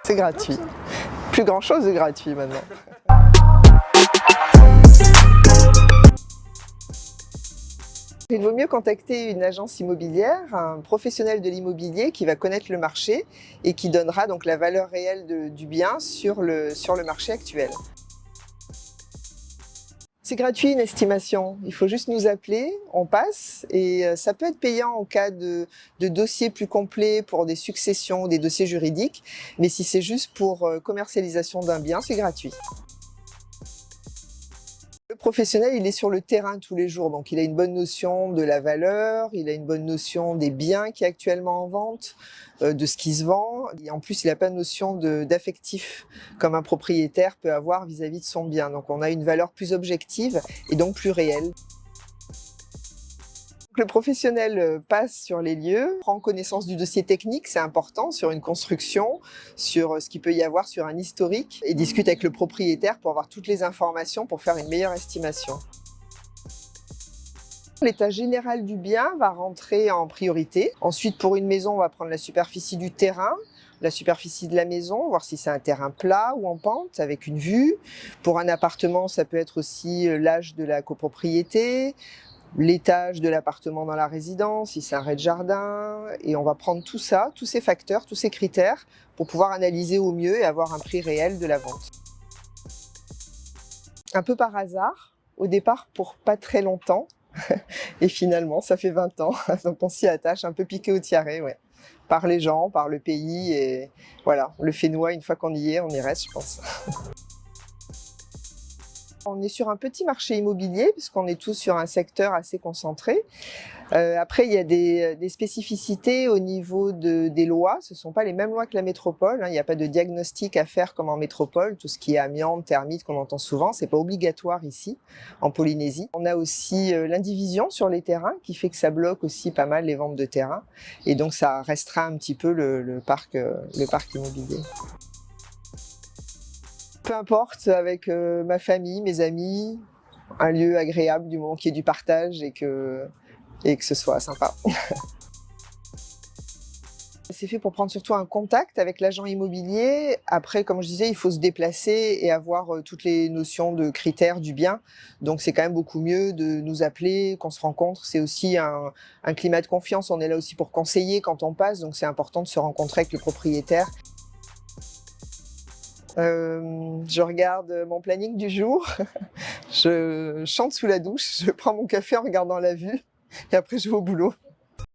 C'est gratuit. Plus grand chose de gratuit maintenant. Il vaut mieux contacter une agence immobilière, un professionnel de l'immobilier qui va connaître le marché et qui donnera donc la valeur réelle du bien sur le marché actuel. C'est gratuit une estimation, il faut juste nous appeler, on passe et ça peut être payant en cas de dossiers plus complets pour des successions, des dossiers juridiques, mais si c'est juste pour commercialisation d'un bien, c'est gratuit. Le professionnel, il est sur le terrain tous les jours, donc il a une bonne notion de la valeur, il a une bonne notion des biens qui sont actuellement en vente, de ce qui se vend. Et en plus, il n'a pas de notion d'affectif comme un propriétaire peut avoir vis-à-vis de son bien. Donc on a une valeur plus objective et donc plus réelle. Le professionnel passe sur les lieux, prend connaissance du dossier technique, c'est important, sur une construction, sur ce qu'il peut y avoir sur un historique, et discute avec le propriétaire pour avoir toutes les informations pour faire une meilleure estimation. L'état général du bien va rentrer en priorité. Ensuite, pour une maison, on va prendre la superficie du terrain, la superficie de la maison, voir si c'est un terrain plat ou en pente, avec une vue. Pour un appartement, ça peut être aussi l'âge de la copropriété, l'étage de l'appartement dans la résidence, si c'est un rez-de-jardin, et on va prendre tout ça, tous ces facteurs, tous ces critères, pour pouvoir analyser au mieux et avoir un prix réel de la vente. Un peu par hasard, au départ pour pas très longtemps, et finalement ça fait 20 ans, donc on s'y attache, un peu piqué au tiare, ouais. Par les gens, par le pays, et voilà, le Fénois, une fois qu'on y est, on y reste, je pense. On est sur un petit marché immobilier, puisqu'on est tous sur un secteur assez concentré. Après, il y a des spécificités au niveau des lois. Ce ne sont pas les mêmes lois que la métropole. Il n'y a pas de diagnostic à faire comme en métropole. Tout ce qui est amiante, termite, qu'on entend souvent, ce n'est pas obligatoire ici, en Polynésie. On a aussi l'indivision sur les terrains, qui fait que ça bloque aussi pas mal les ventes de terrains. Et donc, ça restreint un petit peu le parc immobilier. Peu importe, avec ma famille, mes amis, un lieu agréable du moment qu'il y ait du partage et que ce soit sympa. C'est fait pour prendre surtout un contact avec l'agent immobilier. Après, comme je disais, il faut se déplacer et avoir toutes les notions de critères du bien. Donc c'est quand même beaucoup mieux de nous appeler, qu'on se rencontre. C'est aussi un climat de confiance. On est là aussi pour conseiller quand on passe, donc c'est important de se rencontrer avec le propriétaire. Je regarde mon planning du jour, je chante sous la douche, je prends mon café en regardant la vue et après je vais au boulot.